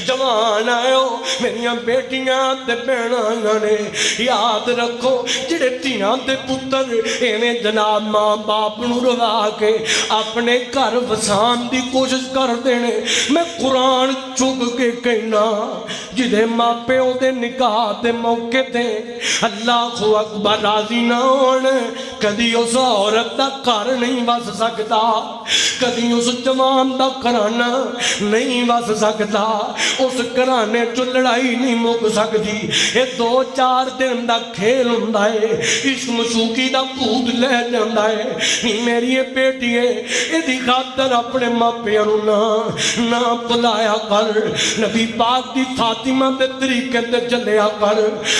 جوان آئے میری بیٹیاں تے بہناں نے یاد رکھو جڑے تیاں تے پتر ایویں جناب ماں باپ نو روا کے اپنے گھر وسان دی کوشش کر دینے میں قرآن چک کے کہنا جدے ماں پیو دے نکاح دے موقع تے اللہ اکبر راضی نہ ہونے کدی اس عورت دا گھر نہیں بس سکتا کدی اس جوان دا گھرانہ نہیں بس سکتا اس گھرانے چ لڑائی نہیں مک سکتی یہ 2-4 دن دا کھیل ہوندا ہے عشق مشوقی دا بھوت لے جاندا ہے نہیں میری یہ بیٹی ہے ایدی خاطر اپنے ماں پیو نہ بلایا کر نبی پاک دی فاطمہ دے طریقے تے چلیا کر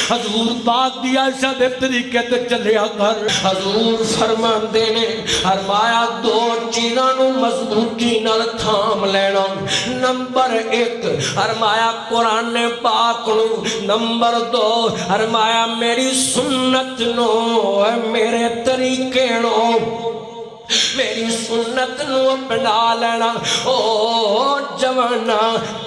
حضور پاک دی عائشہ دے طریقے تے چلیا کر حضور فرماندے نے فرمایا 2 چیزاں نو مضبوطی نال تھام لینا نمبر 1 فرمایا قرآن پاک نو نمبر 2 فرمایا میری سنت نو میرے طریقے نو میری سنت نو اپنا لینا او جوانا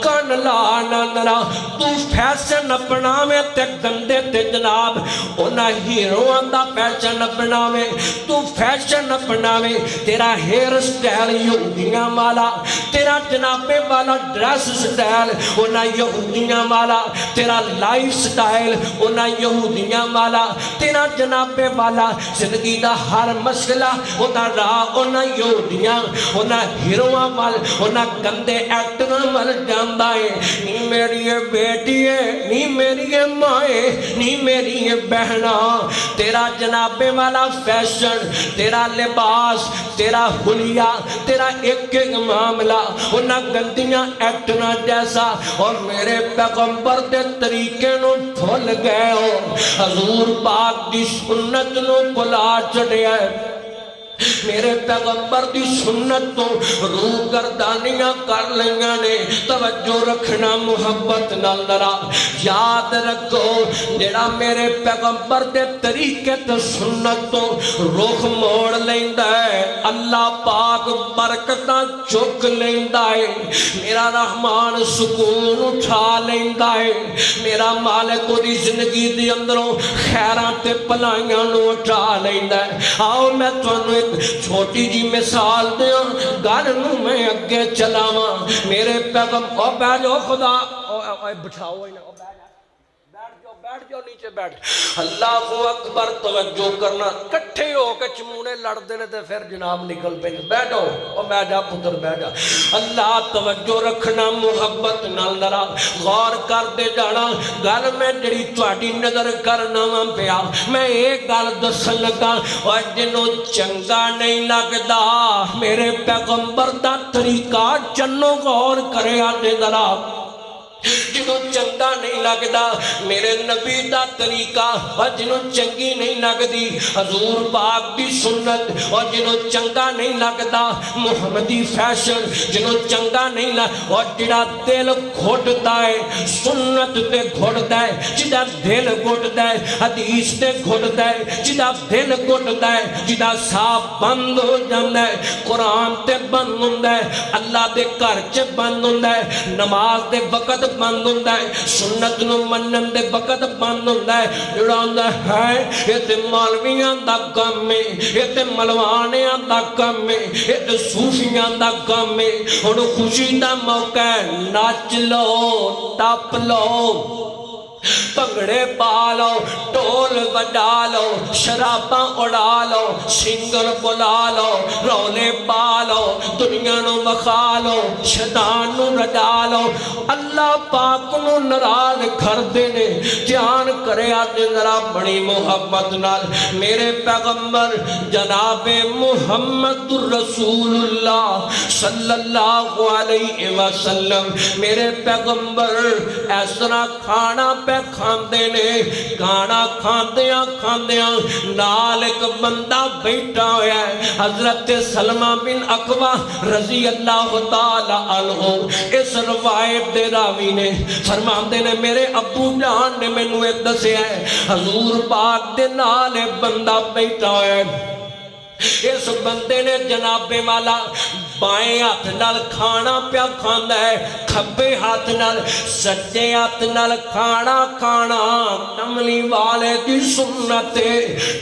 کن لانا نرا تو فیشن اپنا میں تے گندے تے جناب اونا ہیروان دا فیشن اپنا میں تو فیشن اپنا میں تیرا ہیر سٹائل یہودیاں والا تیرا جنابے والا ڈریس سٹائل اونا یہودیاں والا تیرا لائف سٹائل اونا یہودیاں والا تیرا جنابے والا زندگی دا ہر مسئلہ اونا اونا یہودیاں اونا ہیروان وال اونا گندے ایکٹر وال جاندا ہے نہیں میری یہ بیٹی ہے نہیں میری یہ ماں ہے نہیں میری یہ بہنا تیرا جنابے والا فیشن تیرا لباس تیرا حلیہ تیرا ایک معاملہ اونا گندیاں ایکٹر جیسا اور میرے پیغمبر دے طریقے نو بھول گئے ہو حضور پاک دی سنت نو بلا چڑھیا ہے میرے پیغمبر دی سنت تو روح گردانیاں کر لیں نے توجہ رکھنا محبت نال ذرا یاد رکھو جڑا میرے پیغمبر دے طریقے تے سنت تو رخ موڑ لیندا ہے اللہ پاک برکتاں چک لیندا ہے میرا رحمان سکون اٹھا لیندا ہے میرا مالک دی زندگی دی اندروں خیراں تے بھلائیاں نو اٹھا لیندا ہے آؤ میں تانوں چھوٹی جی مثال دیا گھر نو میں اگے چلاواں میرے پیغمبر او بیٹھ جاؤ خدا بٹھاؤ بیٹھ جاؤ نیچے بیٹھ اللہ اکبر توجہ کرنا کٹھے ہو کے چمونے لڑ دینے تے پھر جناب نکل پہ بیٹھو اور میں جا پتر بیٹھا اللہ توجہ رکھنا محبت نال ذرا غور کر دے جانا گل میں جڑی تہاڈی نظر کرنا وا پیا میں ایک گل دسن لگا اور جنوں چنگا نہیں لگدا میرے پیغمبر دا طریقہ جنوں غور کرے آتے ذرا جنہوں چنگا نہیں لگدا میرے نبی دا طریقہ اور جنہوں چنگی نہیں لگدی حضور پاک دی سنت اور جنہوں چنگا نہیں لگدا محمدی فیشن جنہوں چنگا نہیں لگدا اور جڑا دل گھٹدا ہے سنت تے گھٹدا ہے جڑا دل گھٹدا ہے حدیث تے گھٹدا ہے جڑا دل گھٹدا ہے جڑا صاحب بند ہو جاندا ہے قرآن تے بند ہوندا ہے اللہ دے گھر چ بند ہوندا ہے نماز دے وقت بند ہوندہ ہے سنت نو منن دے وقت بند ہوندہ ہے جڑا ہوندہ ہے یہ تے مالویاں دا کم ہے یہ تے ملوانیاں دا کم ہے یہ تے صوفیاں دا کم ہے اور خوشی دا موقع ہے ناچ لو ٹپ لو پگڑے پالو ٹول بجا لو شراباں اڑا لو سنگر بلا لو رولے پالو دنیا نو بخا لو شیطان نو رجا لو اللہ پاک نو ناراض کر دینے دھیان کرے آتے ذرا بڑی محبت نال میرے پیغمبر جناب محمد رسول اللہ صلی اللہ علیہ وسلم میرے پیغمبر اس طرح کھانا پہ کھاندے نے کھانا کھاندیاں نال ایک بندہ بیٹھا ہویا ہے حضرت سلمہ بن اکوہ رضی اللہ تعالی عنہ اس روایت دے راوی نے فرماندے نے میرے ابو جان نے میں نوے دسے ہے حضور پاک دے نال بندہ بیٹھا ہویا ہے اس بندے نے جناب والا بائیں ہاتھ نال کھانا پیا کھاندا ہے کھبے ہاتھ نال سجے ہاتھ نال کھانا کھانا کملی والے دی سنت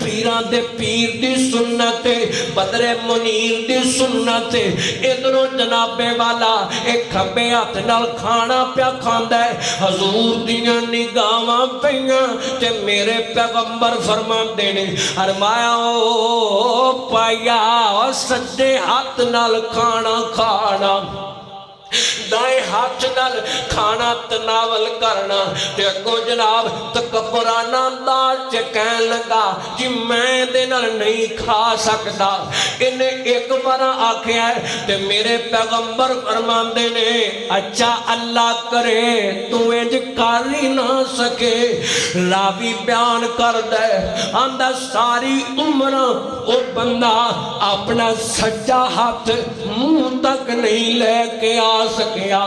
پیراں دے پیر دی سنت بدر منیر دی سنت ادھروں جناب والا ایک کھبے ہاتھ نال کھانا پیا کھاندا ہے حضور دیاں نگاہاں پیاں تے میرے پیغمبر فرماندے نے فرمایا او پایا سجے ہاتھ نال کھانا کھانا دائیں ہاتھ نال کھانا تناول کرنا تے اگوں جناب تکبرانہ انداز چ کہن لگا جی میں دے نال نہیں کھا سکدا انہیں ایک بار آکھیا ہے تے میرے پیغمبر فرماندے نے اچھا اللہ کرے تو انج کر ہی نہ سکے راوی بیان کر دے آندا ساری عمر او بندہ اپنا سجا ہاتھ منہ تک نہیں لے کے آ سکیا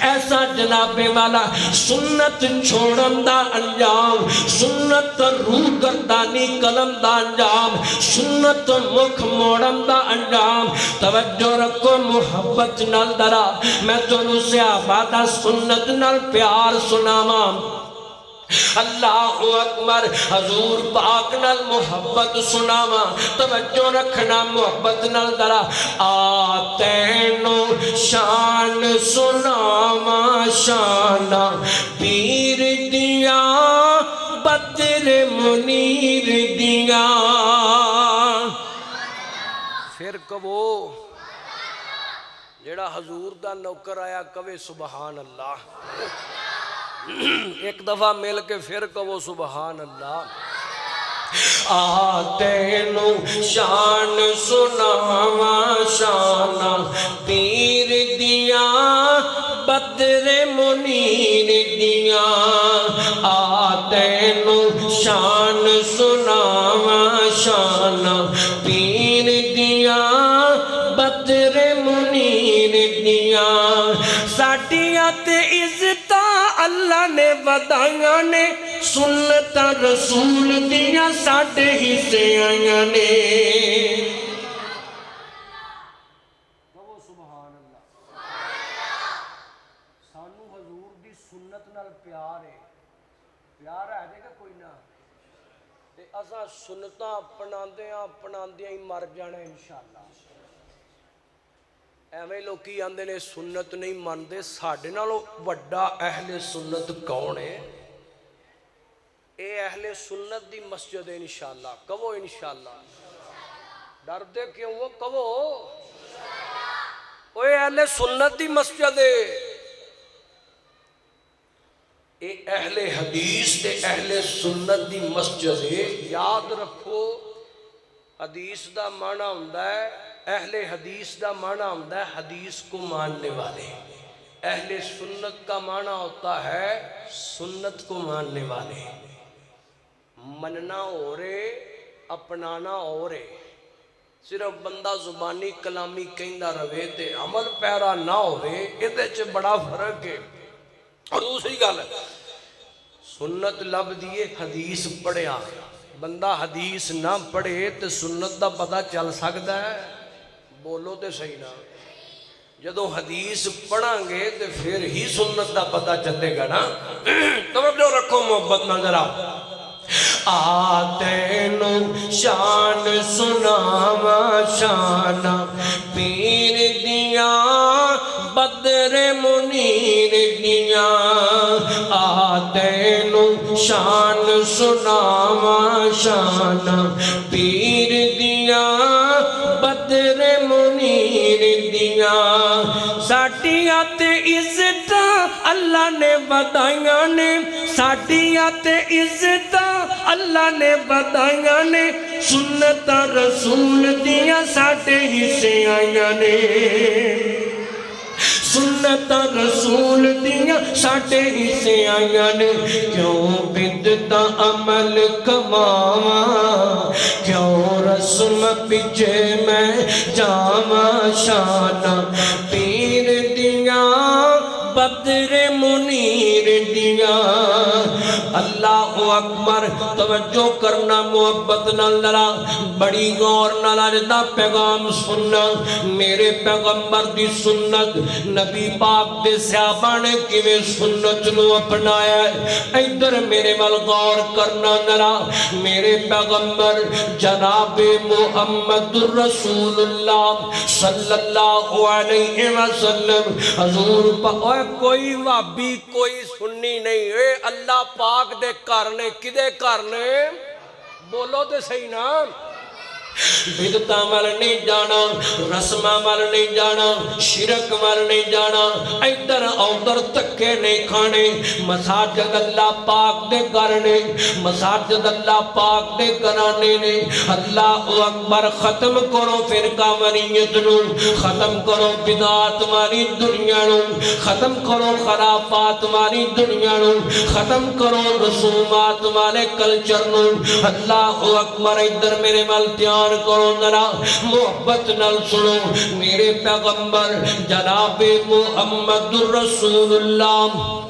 ایسا جناب والا سنت چھوڑن دا انجام سنت روح گردانی قلم دا انجام سنت مکھ موڑن دا انجام توجہ رکھو محبت نال درا میں تنوں صحابہ دا سنت نال پیار سناواں اللہ اکبر حضور پاک نال محبت سناواں توجہ رکھنا محبت نال درا آتینو شان سناواں شانا پیر دیا بدر منیر دیا پھر کہو جڑا حضور دا نوکر آیا کہے سبحان اللہ ایک دفعہ مل کے پھر کہو سبحان اللہ آتینو شان سناواں شانا پیر دیا بدر منیر دیا آتینو شان سناواں شانا پیر دیا بدر منیر دیا ساڈیاں تے عزت اللہ نے ودائیاں نے سنت رسول دیا ساڑھے حصے آئیاں نے کہو سبحان اللہ سانو حضور دی سنت نال پیار ہے دے گا کوئی نہ تے اساں سنتاں اپناندیاں ہی مر جانا انشاءاللہ ایویں لوکی آندے نے سنت نہیں ماندے ساڈے نالوں وڈا اہل سنت کون ہے اے اہل سنت دی مسجد ہے انشاءاللہ کہو انشاءاللہ ڈر دے کیوں وہ کہو اے اہل سنت دی مسجد ہے اے اہل حدیث تے اہل سنت دی مسجد ہے یاد رکھو حدیث دا معنی ہوندا ہے اہل حدیث دا معنی ہوتا ہے حدیث کو ماننے والے اہل سنت کا معنی ہوتا ہے سنت کو ماننے والے مننا ہو رہے اپنانا ہو رہے صرف بندہ زبانی کلامی کہندا رہے تے عمل پیرا نہ ہوئے ادھے چ بڑا فرق ہے اور دوسری گل سنت لب دیے حدیث پڑھیا بندہ حدیث نہ پڑھے تے سنت دا پتہ چل سکتا ہے بولو تے صحیح نہ جدو حدیث پڑھاں گے تے پھر ہی سنت دا پتہ چلے گا نا توجہ رکھو محبت نہ ذرا آتینو شان سناواں شانا پیر دیا بدر منیر دیا آتینو شان سناواں شانا پیر دیا بدر منیر دیا ساڈیاں تے عزت اللہ نے ودائیاں نے ساڈیاں تے عزت اللہ نے ودائیاں نے سنت رسول دیا ساڈے حصے آئیاں نے سنت رسول دیا ساڑھے حصے آئیاں نے کیوں بدتا عمل کماواں کیوں رسم پیچھے میں جاواں شانہ پیر دیا بدر منیر دیا اللہ اکبر توجہ کرنا محبت نال ذرا بڑی غور نال اج دا پیغام سننا میرے پیغمبر دی سنت نبی پاک دے صحابہ نے کیویں سنت نو اپنایا ہے ادھر میرے ول غور کرنا ذرا میرے پیغمبر جناب محمد رسول اللہ صلی اللہ علیہ وسلم حضور کوئی وابی کوئی سنی نہیں اے اللہ پاک دے گھر نے کدے گھر نے بولو تے صحیح نا بدعتاں وال نہیں جانا رسماں وال نہیں جانا شرک وال نہیں جانا ادھر ادھر تکے نہیں کھانے مساجد اللہ پاک دے گھر نے مساجد اللہ پاک دے گھرانے نے اللہ اکبر ختم کرو فرقہ واریت نو ختم کرو بدعات والی دنیا نو ختم کرو خرافات والی دنیا نو ختم کرو رسومات والے کلچر نو اللہ اکبر ادھر میرے وال دھیان کرو ذرا محبت نال سنو میرے پیغمبر جناب محمد رسول اللہ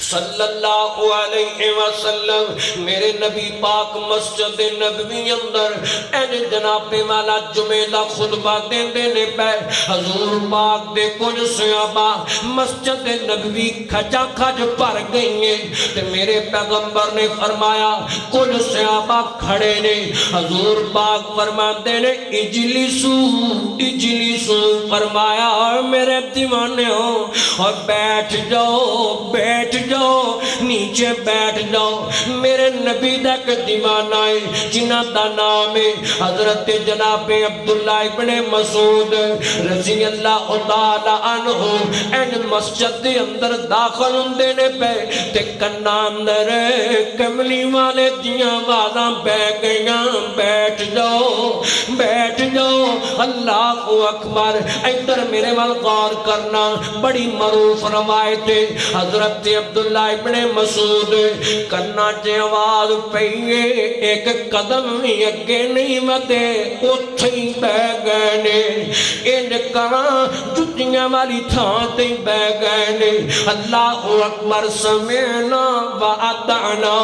صلی اللہ علیہ وسلم میرے نبی پاک مسجد نبوی اندر این جناب والا جمعہ دا خطبہ دین دینے پہ حضور پاک دے کچھ صحابہ مسجد نبوی کھجا کھج پر گئی ہیں تے میرے پیغمبر نے فرمایا کچھ صحابہ کھڑے نے حضور پاک فرماتے نے اجلسو اجلسو فرمایا میرے دیوانے ہو اور بیٹھ جاؤ نیچے بیٹھ جاؤ میرے نبی دا ایک دیوانہ ہے جنہ دا نام ہے حضرت جناب عبداللہ ابن مسعود رضی اللہ تعالی عنہ این مسجد دے اندر داخل ہوندے نے پہ تے کنا اندر کملی والے دیاں آوازاں بہ گئیاں بیٹھ جاؤ اللہ اکبر ادھر میرے وال غور کرنا بڑی معروف روایت ہے حضرت عبداللہ ابن مسعود کرنا چے آواز پئیے ایک قدم بھی اگے نہیں ودے اتھے ہی بہ گئے نے ان کہاں جتیاں والی تھان تے بہ گئے نے اللہ اکبر سمعنا وأطعنا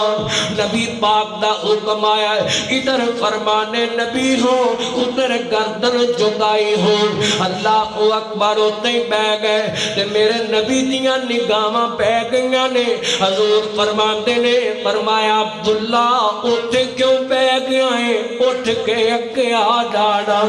نبی پاک دا حکم آیا ادھر فرمانے نبی ہو ادھر گردن جھکائی ہو اللہ اکبر اتھے ہی بہ گئے تے میرے نبی دیاں نگاہاں بہ گئیاں نے حضور فرماتے نے فرمایا عبداللہ اٹھ کیوں بہ گیا ہے اٹھ کے اکے آ جانا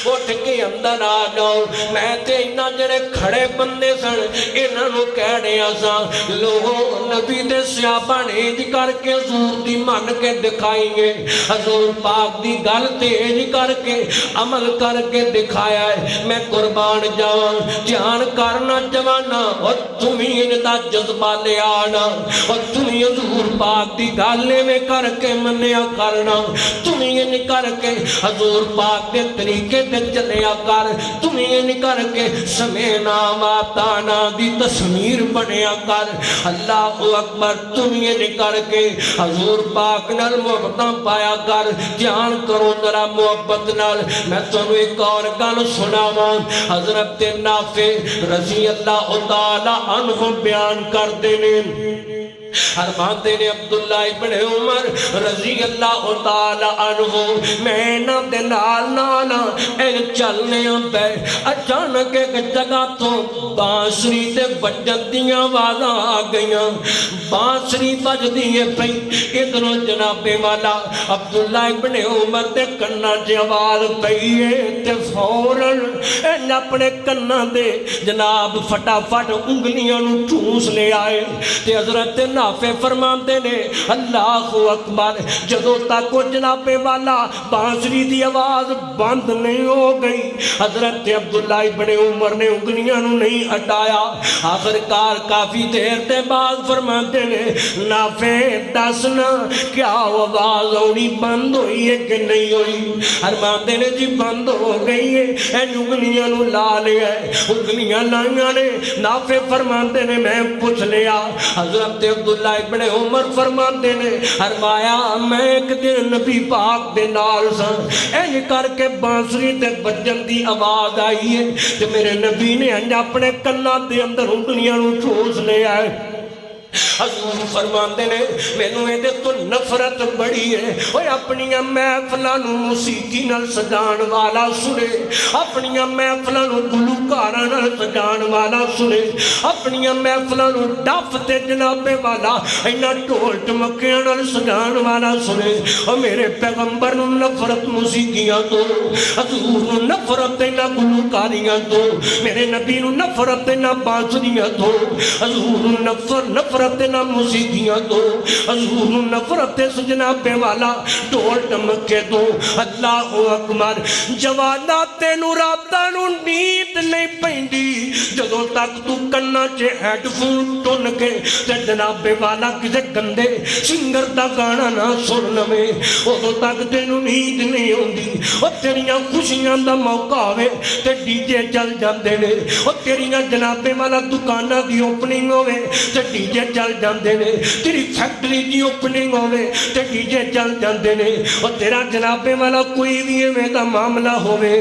اٹھ کے اندر آ جاؤ میں تے انہاں جڑے کھڑے بندے سن انہاں نو کہہ رہا سا لوگوں نبی دے صحابہ نے انج کر کے حضور دی من کے دکھائیں گے حضور پاک دی گل تے انج کر کے عمل کر کے دکھایا ہے میں قربان جاواں دھیان کرنا جوانا اور تمہیں ان دا جذبہ لے آنا اور تمہیں حضور پاک دی گل میں کر کے منیا کرنا تمہیں انج کر کے حضور پاک دے طریقے تے چلیا کر تمہیں نہیں کر کے سمینا واتانا دی تصویر بنیا کر اللہ اکبر تمہیں نہیں کر کے حضور پاک نال محبتاں پایا کر دھیان کرو ذرا محبت نال میں تمہیں ایک اور گل سناواں حضرت نافع رضی اللہ تعالی عنہ بیان کرتے نے فرماتے نے عبداللہ ابن عمر رضی اللہ تعالی عنہ میں نہ دے نال این چلنے پہ اچانک ایک جگہ تو بانسری تے بجن دیاں آوازاں آ گئیاں بانسری بج دیے پئی ادھروں جناب والا عبداللہ ابن عمر دے کنا چ آواز پئی تے فوراً این اپنے کنا دے جناب فٹافٹ انگلیاں نو ٹھوس لے آئے تے حضرت نافع فرماندے نے اللہ اکبر جدوں تک جناب والا بانسری دی آواز بند نہیں ہو گئی حضرت عبداللہ ابن عمر نے انگلیاں نو نہیں ہٹایا آخرکار کافی دیر تے بعد فرماندے نے نافع دسنا کیا آواز آنی بند ہوئی ہے کہ نہیں ہوئی فرماندے نے جی بند ہو گئی ہے این انگلیاں نو لا لیا ہے انگلیاں لائیاں نے نافع فرماندے نے میں پوچھ لیا حضرت عبداللہ ابن عمر فرماندے نے فرمایا میں ایک دن نبی پاک دے نال سا این کر کے بانسری تے بجن دی آواز آئی ہے کہ میرے نبی نے اپنے کنا دے اندر انگلیاں نو ٹھوس لے آئے حضور فرماندے نے مینوں اے تو نفرت بڑی ہے اوے اپنیاں محفلاں نوں موسیقی نال سجان والا سنے اپنیاں محفلاں نوں گلوکاراں نال سجان والا سنے اپنیاں محفلاں نوں ڈف تے جناب والا اینا ڈھول ٹمکیاں نال سجان والا سنے او میرے پیغمبر نوں نفرت موسیقیاں تو حضور نوں نفرت اینا گلوکاریاں تو میرے نبی نوں نفرت اینا بانسریاں تو حضور نوں نفرت نہ موسیقیاں تو حضور نفرت اس جناب والا ڈھول ٹمکے تو اللہ اکبر جوانا تینوں راتاں نوں نیند نہیں پیندی جدوں تک تو کنا چ ہیڈ فون ٹن کے تے جناب والا کسے گندے سنگر دا گانا نہ سن لوے ادوں تک تینوں نیند نہیں آندی او تیریاں خوشیاں دا موقع ہوے تے ڈی جے چل جاندے نے او تیریاں جناب والا دکاناں دی اوپننگ ہوے تے ڈی جے چل جاندے نے تیری فیکٹری دی اوپننگ ہوے تے ڈی جے چل جاندے نے اور تیرا جناب والا کوئی بھی ایویں دا معاملہ ہوے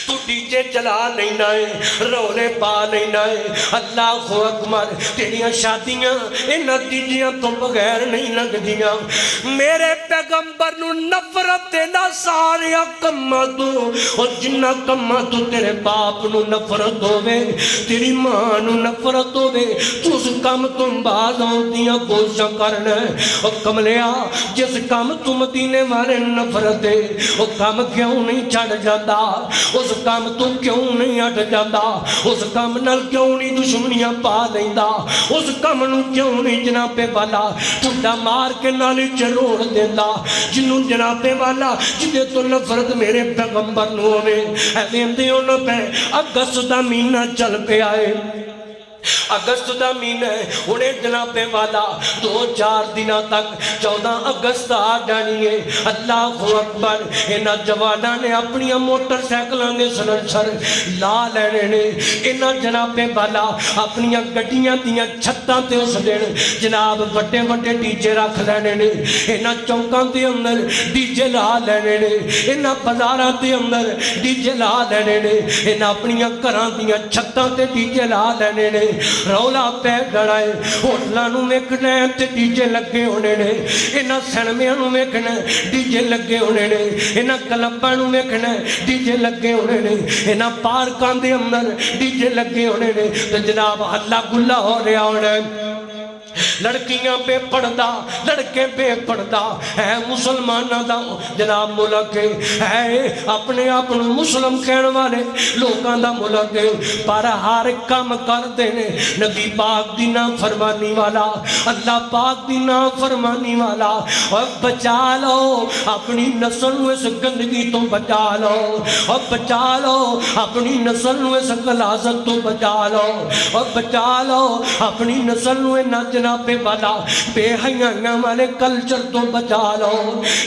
تو ڈی جے چلا لینا ہے رولے پا لینا ہے اللہ اکبر تیریاں شادیاں انہاں ڈیجیاں تو بغیر نہیں لگدیاں میرے پیغمبر نو نفرت نہ سارے کماں تو اور جنہ کماں تو تیرے باپ نو نفرت ہوے تیری ماں نو نفرت ہوے تو اس کام تو باز آندیاں کوشاں کرنا ہے اور کملیا جس کام تو مدینے والے نفرت ہے وہ کام کیوں نہیں چھڑ جاتا اس کام تو کیوں نہیں ہٹ جاتا اس کام نال کیوں نہیں دشمنیاں پا لیندا اس کام نو کیوں نہیں جناب والا ٹھڈا مار کے نالی چروڑ دیندا جنوں جناب والا جدے تو نفرت میرے پیغمبر نو ہوے ایویں دیو نہ پے اگست دا مہینہ چل پیا ہے اگست دا مہینہ ہے انہیں جناب والا 2-4 دنوں تک 14 اگست آ جانی ہے اللہ اکبر انہاں جواناں نے اپنی موٹر سائیکلاں دے سلنسر لا لینے نے انہاں جناب والا اپنی گڈیاں دیاں چھتاں تے اس دن جناب وڈے وڈے ڈی جے رکھ لینے نے انہاں چوکاں دے اندر ڈی جے لا لینے نے انہاں بازاراں دے اندر ڈی جے لا لینے نے انہاں اپنی گھراں دیاں چھتاں تے ڈی جے لا لینے نے رولا پہ گڑائے ہوٹلاں نوں ویکھنا تے ڈی جے لگے ہونے نے انہاں سینمیاں نوں ویکھنا ڈی جے لگے ہونے نے انہاں کلباں نوں ویکھنا ڈی جے لگے ہونے نے انہاں پارکاں دے اندر ڈی جے لگے ہونے نے تے جناب ہلا گلا ہو رہا ہونا ہے لڑکیاں بے پردہ لڑکے بے پردہ ہے مسلمانہ دا جناب ملک ہے اپنے آپ مسلم کہنے والے لوگاں دا ملک پر ہر کام کر دینے نبی پاک دی نافرمانی والا اللہ پاک دی نافرمانی والا اور بچا لو اپنی نسل اس گندگی تو بچا لو اور بچا لو اپنی نسل اس غلاظت تو بچا لو اور بچا لو اپنی نسل نہ جناب والا بے حیاں والے کلچر تو بچا لو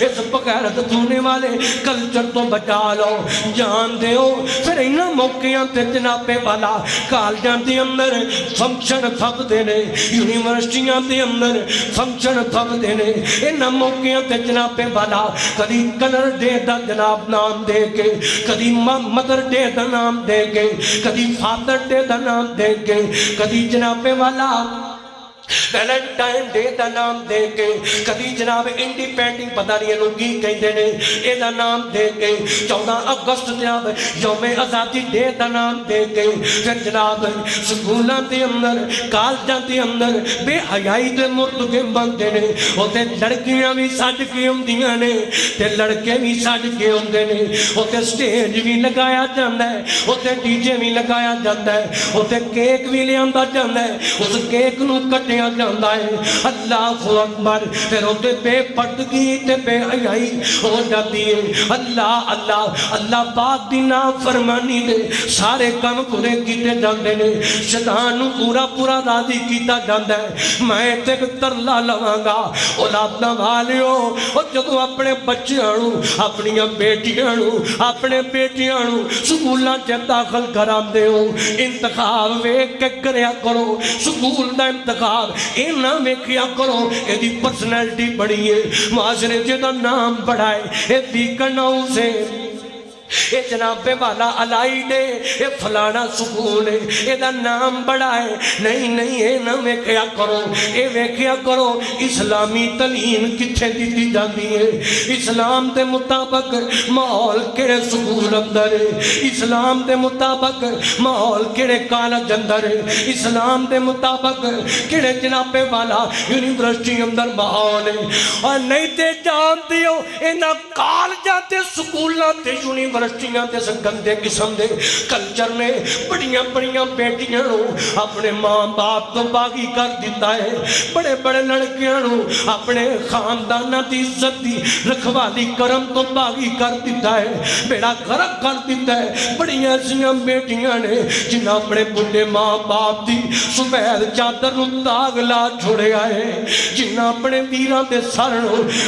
اس بغیرت دھونے والے کلچر تو بچا لو جان دیو پھر انہاں موقعاں تے جناب والا کالجاں دے اندر فنکشن پھب دینے یونیورسٹیاں دے اندر فنکشن پھب دینے انہاں موقعاں تے جناب والا کدی کلر ڈے دا جناب نام دے کے کدی مدر ڈے دا نام دے کے کدی فادر ڈے دا نام دے کے کدی جناب والا ویلنٹائن ڈے دا نام دے کے کبھی جناب انڈیپینڈنگ پتہ نہیں انہوں کی کہندے نے اے دا نام دے کے 14 اگست جناب یوم آزادی ڈے دا نام دے کے پھر جناب سکولاں دے اندر کالجاں دے اندر بے حیائی دے مرتکے بندے نے اوتے لڑکیاں بھی سج کے ہوندیاں نے تے لڑکے بھی سج کے ہوندے نے اوتے سٹیج بھی لگایا جاندا ہے اوتے ڈی جے بھی لگایا جاندا ہے اوتے کیک بھی لیاندا جاندا ہے اس کیک نوں کٹیا جاندا ہے اللہ اکبر پھر اوتے بے پردگی تے بے حیائی ہو جاتی ہے اللہ اللہ اللہ پاک دی نافرمانی دے سارے کام پورے کیتے جاندے نے شیطان نوں پورا پورا راضی کیتا جاندا ہے میں تے ترلا لواں گا اولاداں والیو او جدوں اپنے بچیاں نوں اپنی بیٹیاں نوں اپنے بیٹیاں نوں سکولاں چ داخل کراندے ہو انتخاب ویکھ کے کریا کرو سکول دا انتخاب اینا ویکھیا کرو اے دی پرسنالٹی بڑی ہے معاشرے جے دا نام بڑھائے اے ویکن ہاؤس ہے یہ جنابے والا الائی نے یہ فلانا سکول ہے یہ دا نام بڑا ہے نہیں نہیں یہ نہ ویکھیا کرو یہ ویکھیا کرو اسلامی تعلیم کتھے دیتی جاتی ہے اسلام دے مطابق ماحول کیڑے سکول اندر ہے اسلام دے مطابق ماحول کیڑے کالج اندر ہے اسلام دے مطابق کیڑے جنابے والا یونیورسٹی اندر ماحول ہے اور نہیں تے جان دیو انہاں کالجاں تے سکولاں تے یونیورسٹیاں تے گندے قسم دے کلچر نے بڑیاں بڑیاں بیٹیاں اپنے ماں باپ تو باغی کر دیتا ہے بڑے بڑے لڑکیاں اپنے خاندانہ دی عزت دی رکھوالی کرم تو باغی کر دیتا ہے بیڑا غرق کر دیتا ہے بڑی ایسیاں بیٹیاں نے جنہاں اپنے بڑے ماں باپ دی سفید چادر نو داغ لا چھوڑے آئے جنہاں اپنے ویراں دے سر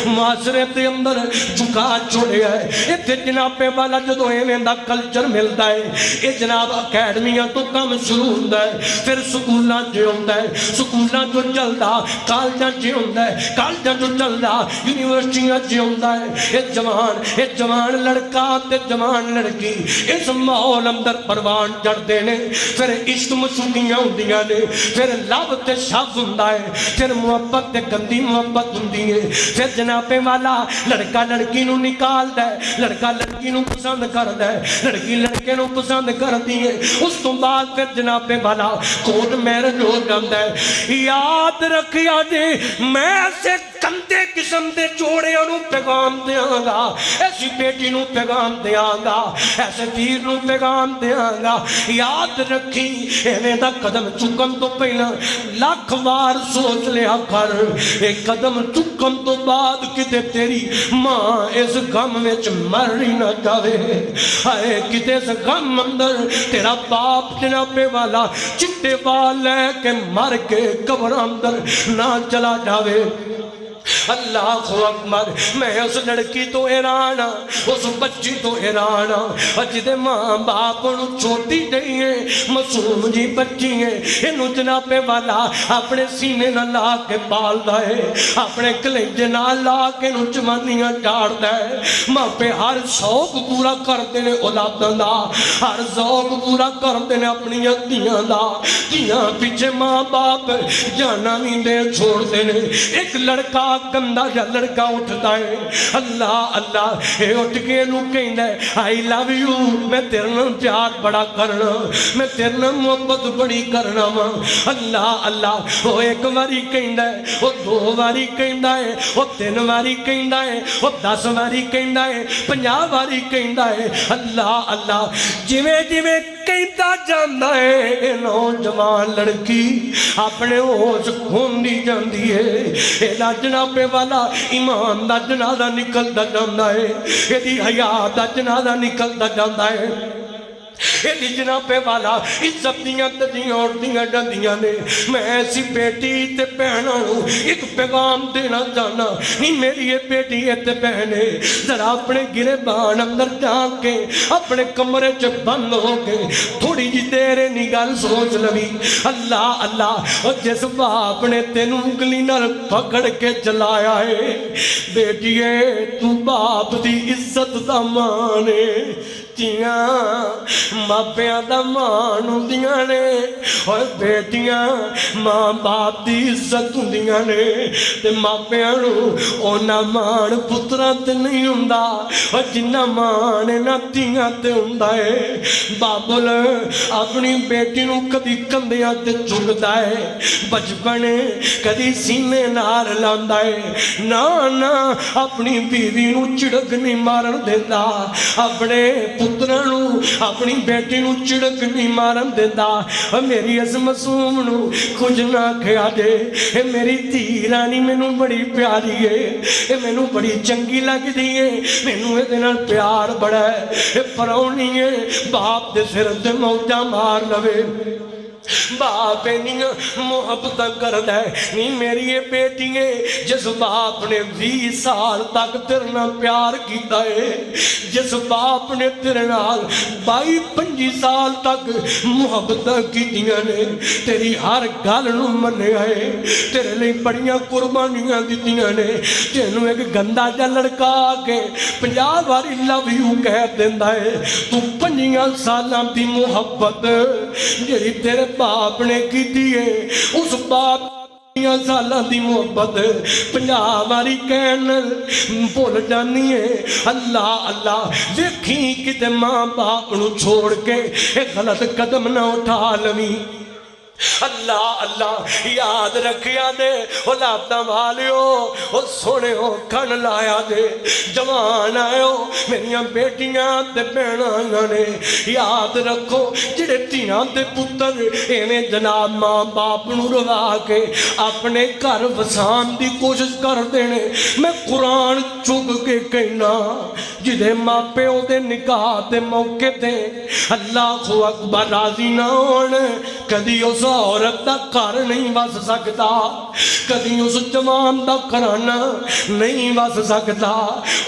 معاشرے دے اندر جھکا چھوڑے آئے اتھے جناب پہ والا جدو ایویں دا کلچر ملتا ہے یہ جناب اکیڈمیاں تو کم شروع ہوتا ہے پھر سکولاں جو ہوتا ہے سکولاں جو چلتا کالجاں جو ہوتا ہے کالجاں جو چلتا یونیورسٹیاں جو ہوتا ہے یہ جوان لڑکا تے جوان لڑکی اس ماحول اندر پروان چڑھ دینے پھر عشق مشوقیاں ہوندیاں نے پھر لب تے شب ہوندا ہے پھر محبت تے گندی محبت ہوندی ہے پھر جناب والا لڑکا لڑکی نو نکال دے لڑکا لڑکی نو پسند کر دے لڑکی لڑکے نو پسند کر دیئے اس تو بعد پھر جناب والا کورٹ میرج ہو جاتا ہے یاد رکھیا جی میں ایسے گندے قسم دے جوڑے انہوں پیغام دیاں گا ایسی بیٹی نو پیغام دیاں گا ایسے ویر نو پیغام دیاں گا یاد رکھی ایویں دا قدم چکن تو پہلا لاکھ وار سوچ لیا کر ایک قدم چکن تو بعد کتے تیری ماں اس غم وچ مر ہی نہ جاوے ہائے کتے اس غم اندر تیرا باپ جناب والا چٹے وال لے کے مر کے قبر اندر نہ چلا جاوے اللہ اکبر میں اس لڑکی تو حیران اس بچی تو حیران جدے ماں باپ نو چھوٹی جئی ہے معصوم جی بچی ہے انہوں جناب والا اپنے سینے نہ لا کے پالدا ہے اپنے کلیجے نہ لا کے نو جوانیاں چاڑدا ہے ماں پہ ہر شوق پورا کرتے نے اولاداں دا ہر ذوق پورا کرتے نے اپنی دھیاں دا دھیاں پیچھے ماں باپ جانا نہیں دے چھوڑتے نے ایک لڑکا گندہ جا لڑکا اٹھتا ہے اللہ اللہ اے اٹھ کے نو کہندا ہے آئی لو یو میں تیرے نال پیار بڑا کرنا میں تیرے نال محبت بڑی کرنا وا اللہ اللہ او ایک واری کہندا ہے او دو واری کہندا ہے او تین واری کہندا ہے او 10 واری کہندا ہے 50 واری کہندا ہے اللہ اللہ جویں جویں کہندا جاندا ہے نوجوان لڑکی اپنے ہوش کھوندی جاندی ہے اے جناب والا ایمان دا جنازہ نکلدا جاندا ہے ایدی حیا دا جنازہ نکلدا جاندا ہے ایدی جناب والا عزت دیاں تجیاں اڑدیاں جاندیاں نے میں ایسی بیٹی تے بہناں ایک پیغام دینا چاہنا نہیں میری یہ بیٹی تے بہنے ذرا اپنے گریبان اندر جا کے اپنے کمرے چ بند ہو کے تھوڑی جی دیر نی گل سوچ لوی اللہ اللہ اور جس باپ نے تینوں انگلی نال پکڑ کے چلایا ہے بیٹیے تو باپ دی عزت دا مان تیاں ماپیاں دا مان ہوندیاں نے اور بیٹیاں ماں باپ دی عزت ہوندیاں نے تے ماپیاں نو اونا مان پتراں تے نہیں ہوندا اور جنہ مان انہاں دھیاں تے ہوندا ہے بابل اپنی بیٹی نو کدی کندھیاں تے چکدا ہے بچپن کدی سینے نال لاندا ہے نا نا اپنی بیوی نو چڑک نہیں مارن دیندا اپنے پترانو اپنی بیٹی نو چڑک نہیں مارن دیندا میری اس معصوم نو کچھ نہ کھیا دے اے میری دھی رانی مینوں بڑی پیاری ہے اے مینوں بڑی چنگی لگدی ہے مینوں اے نال پیار بڑا ہے اے پراؤنی ہے باپ دے سر تے موجاں مار لوے باپ انیاں محبت کردا ہے نہیں میری بیٹی ہے جس باپ نے 20 سال تک تیرے نال پیار کیتا ہے جس باپ نے تیرے نال 22-25 سال تک محبت کیتیاں نے تیری ہر گل نوں منیا ہے تیرے لئی بڑیاں قربانیاں دتیاں نے تینوں ایک گندا جا لڑکا کے 50 باری لو یو کہہ دیندا ہے تو 5 سالاں دی محبت جڑی تیرے باپ نے کی دیئے اس باپ سالہ دی محبت 50 باری کہنے بھول جانی ہے اللہ اللہ دیکھیں کتے ماں باپ نو چھوڑ کے ایک غلط قدم نہ اٹھا لویں اللہ اللہ یاد رکھیا دے او لابدہ والیو او سونے ہو کھن لایا دے جوان آئیو میریاں بیٹیاں دے بیناں نے یاد رکھو جڑے تیاں دے پتر اینے جناب ماں باپ نو روا کے اپنے گھر وسان دی کوشش کر دینے میں قرآن چک کے کہنا جدے ماں پیو دے نکاح دے موقع دے اللہ اکبر راضی نہ ہونے کدی اس عورت دا گھر نہیں بس سکتا کدی اس جوان دا گھرانہ نہیں بس سکتا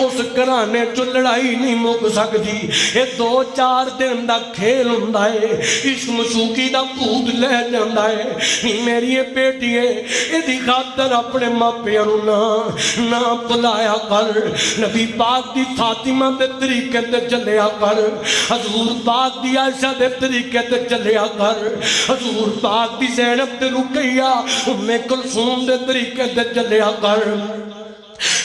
اس گھرانے چ لڑائی نہیں مک سکتی یہ 2-4 دن دا کھیل ہوندا ہے عشق مشوقی دا بھوت لے جاندا ہے نہیں میری یہ بیٹی ہے ایدی خاطر اپنے ماپیاں نوں نہ بلایا کر نبی پاک دی فاطمہ دے طریقے تے چلیا کر حضور پاک دی عائشہ دے طریقے تے چلیا کر حضور پاک دی زینب تے رقیہ ام کلثوم دے طریقے تے چلیا کر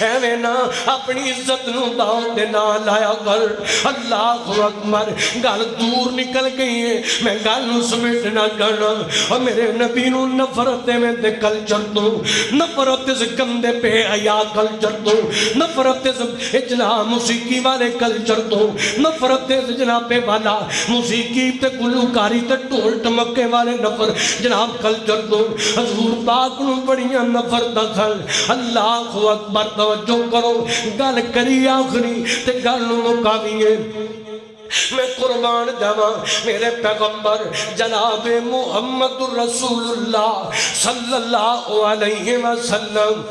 ایویں نہ اپنی عزت نو داؤ تے نہ لایا کر اللہ اکبر گل دور نکل گئی ہے میں گل نو سمیٹنا چاہنا اور میرے نبی نو نفرت میں دے کلچر تو نفرت اس گندے بے حیا کلچر تو نفرت اس اجلا موسیقی والے کلچر تو نفرت اس جناب والا موسیقی تے گلوکاری تے ڈھول ٹمکے والے نفر جناب کلچر تو حضور پاک نو بڑیاں نفرت دخل اللہ اکبر توجہ کرو گل کری آخری تے گل مکاویے میں قربان جاواں میرے پیغمبر جناب محمد رسول اللہ صلی اللہ علیہ وسلم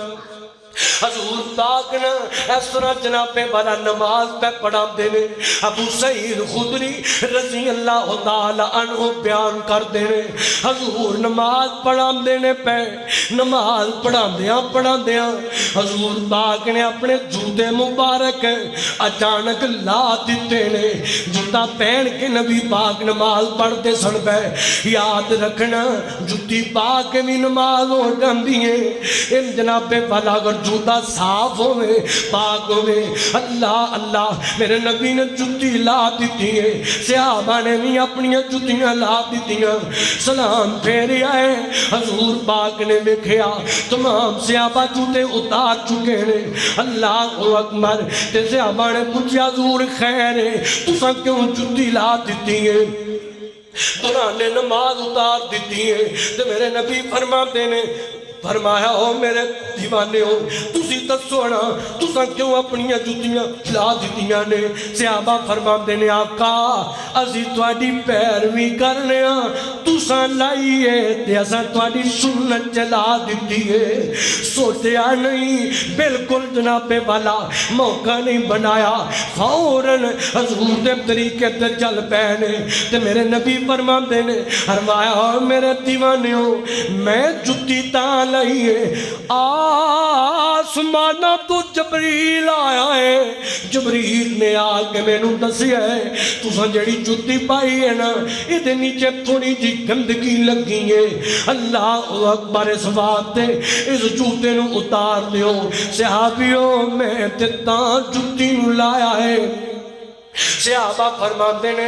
حضور پاک نے اس طرح جناب والا نماز پہ پڑھا دینے ابو سعید خدری رضی اللہ تعالی عنہ بیان کر دینے حضور نماز پڑھا دینے پہ نماز پڑھا دیاں حضور پاک نے اپنے جوتے مبارک اچانک لا دیتے نے جوتا پہن کے نبی پاک نماز پڑھتے سن پہ یاد رکھنا جوتی پاک بھی نماز ہو جاندی ہے ان جناب والا اگر جوتا صاف ہوئے پاک ہوئے اللہ اللہ میرے نبی نے جوتی لا دیتی ہے صحابہ نے بھی اپنی جوتیاں لا دیتیاں سلام پھیرے آئے حضور پاک نے دیکھیا تمام صحابہ جوتے اتار چکے ہیں اللہ اکبر تے صحابہ نے پوچھا حضور خیر ہے تساں کیوں جوتی لا دیتی ہے دوران نماز اتار دیتی ہے تے میرے نبی فرماتے نے فرمایا ہو میرے دیوانے ہو تسی دسونا تساں کیوں اپنی جوتیاں لا دیتیاں نے صحابہ فرماندے نے آقا اسی تواڈی پیروی کرنے ہاں تساں لائیے تے اساں تواڈی سنت چلا دتی ہے سوچیا نہیں بالکل جناب والا موقع نہیں بنایا فوراً حضور دے طریقے تے چل پے تے میرے نبی فرماندے نے فرمایا ہو میرے دیوانے ہو میں جوتی تاں لائیے آسمانہ تو جبریل آیا ہے جبریل نے آکے میں نو دسیا ہے تساں جڑی جوتی پائی ہے نا ادھے نیچے تھوڑی جی گندگی لگی ہے اللہ اکبر اس واسطے اس جوتے نو اتار دیو صحابیوں میں تے تاں جوتی نو لایا ہے صحابہ فرماتے نے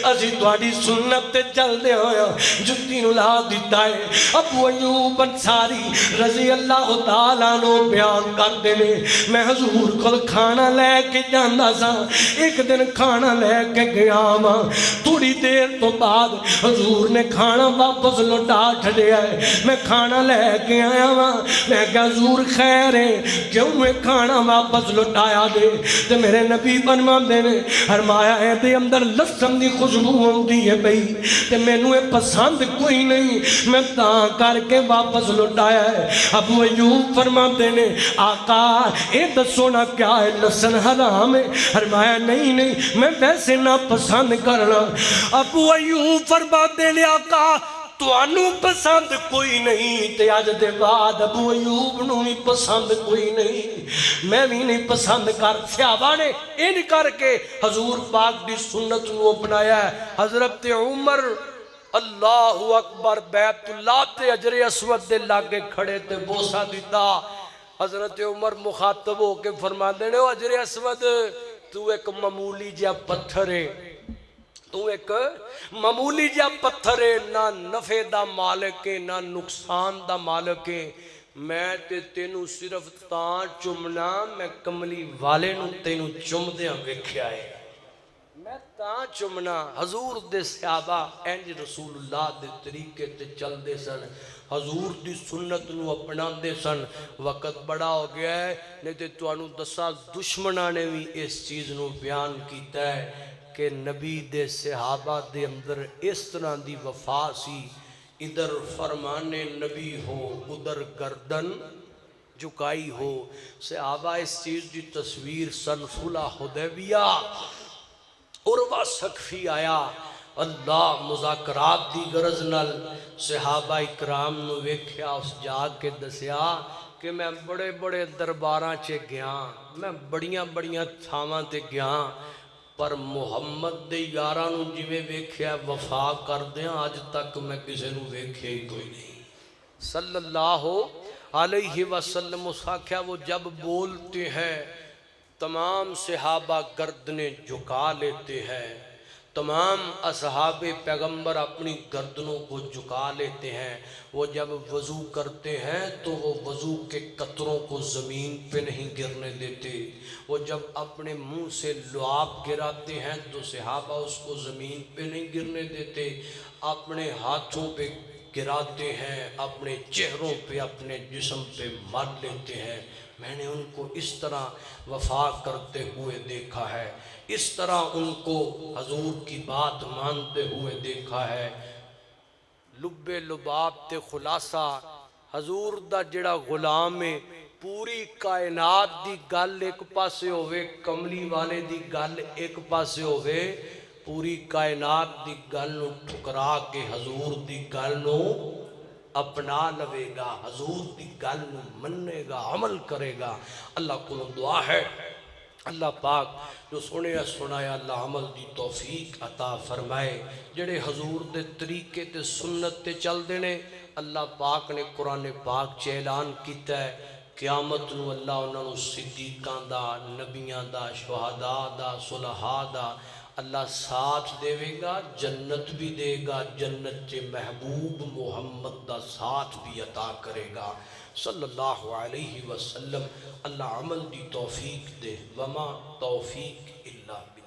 اسی تواڈی سنت تے چل دے ہویا جوتی نو لا دیتا ہے ابو ایوب انصاری رضی اللہ تعالیٰ عنہ بیان کرتے نے میں حضور کول کھانا لے کے جاندا سا ایک دن کھانا لے کے گیا ماں تھوڑی دیر تو بعد حضور نے کھانا واپس لوٹا چھڈیا ہے میں کھانا لے کے آیا ماں میں کہا حضور خیر ہے کیوں میں کھانا واپس لوٹایا دے تے میرے نبی فرماندے نے فرمایا فرمایا ہے دے اندر لسن دی خوشبو ہوندی ہے بھئی تے مینوں اے پسند کوئی نہیں میں تاں کر کے واپس لٹایا ہے۔ ابو ایوب فرماتے نے آقا اے دسو نا کیا ہے لسن حرام ہے؟ فرمایا نہیں نہیں میں ویسے نہ پسند کرنا۔ ابو ایوب فرماتے نے آقا توانو پسند کوئی نہیں تے آج دے بعد ابو ایوب نو بھی پسند کوئی نہیں، میں بھی نہیں پسند کر۔ صحابہ نے ان کر کے حضور پاک دی سنت نو اپنایا ہے۔ حضرت عمر اللہ اکبر بیت اللہ تے حجر اسود دے لاگے کھڑے تے بوسہ دیتا۔ حضرت عمر مخاطب ہو کے فرما دینے حجر اسود تو ایک معمولی جا پتھر ہے، تو ایک معمولی جا پتھر ہے، نہ نفع دا مالک ہے نہ نقصان دا مالک ہے، میں تے تینوں صرف تاں چمنا میں کملی والے نوں تینوں چم دیاں ویکھیا ہے، میں تاں چمنا۔ حضور دے صحابہ انج رسول اللہ دے طریقے تے چل دے سن، حضور دی سنت نو اپنا دے سن۔ وقت بڑا ہو گیا ہے نہیں تے توانوں دسا دشمنہ نے بھی اس چیز نو بیان کیتا ہے کہ نبی دے صحابہ دے اندر اس طرح دی وفا سی، ادھر فرمان نبی ہو ادھر گردن جھکائی ہو۔ صحابہ اس چیز دی تصویر سن صلح حدیبیہ عروہ ثقفی آیا، اللہ مذاکرات دی غرض نال صحابہ اکرام نو ویکھیا، اس جا کے دسیا کہ میں بڑے بڑے درباراں چے گیا، میں بڑیاں بڑیاں تھاواں تے گیا، پر محمد دے یارانو جویں ویکھیا وفا کر دیاں آج تک میں کسے نو ویکھیا ہی کوئی نہیں صلی اللہ علیہ وسلم۔ اس آکھیا وہ جب بولتے ہیں تمام صحابہ گردنیں جھکا لیتے ہیں، تمام اصحاب پیغمبر اپنی گردنوں کو جھکا لیتے ہیں، وہ جب وضو کرتے ہیں تو وہ وضو کے قطروں کو زمین پہ نہیں گرنے دیتے، وہ جب اپنے منہ سے لعاب گراتے ہیں تو صحابہ اس کو زمین پہ نہیں گرنے دیتے، اپنے ہاتھوں پہ گراتے ہیں، اپنے چہروں پہ اپنے جسم پہ مار لیتے ہیں۔ میں نے ان کو اس طرح وفا کرتے ہوئے دیکھا ہے، اس طرح ان کو حضور کی بات مانتے ہوئے دیکھا ہے۔ لب لباب تے خلاصہ حضور دا جڑا غلام ہے، پوری کائنات دی گل ایک پاسے ہوئے، کملی والے دی گل ایک پاسے ہوئے، پوری کائنات دی گل نو ٹھکرا کے حضور دی گل نو اپنا لوے گا، حضور دی گل نو مننے گا، عمل کرے گا۔ اللہ کو دعا ہے اللہ پاک جو سنایا اللہ عمل دی توفیق عطا فرمائے۔ جڑے حضور دے طریقے تے سنت تے چل دینے، اللہ پاک نے قرآن پاک چ اعلان کیتا ہے قیامت نو اللہ انہاں نو صدیقاں دا، نبیاں دا، شہداء دا، صلحاء دا اللہ ساتھ دے گا، جنت بھی دے گا، جنت کے محبوب محمد دا ساتھ بھی عطا کرے گا صلی اللہ علیہ وسلم۔ اللہ عمل دی توفیق دے، وما توفیق الا باللہ۔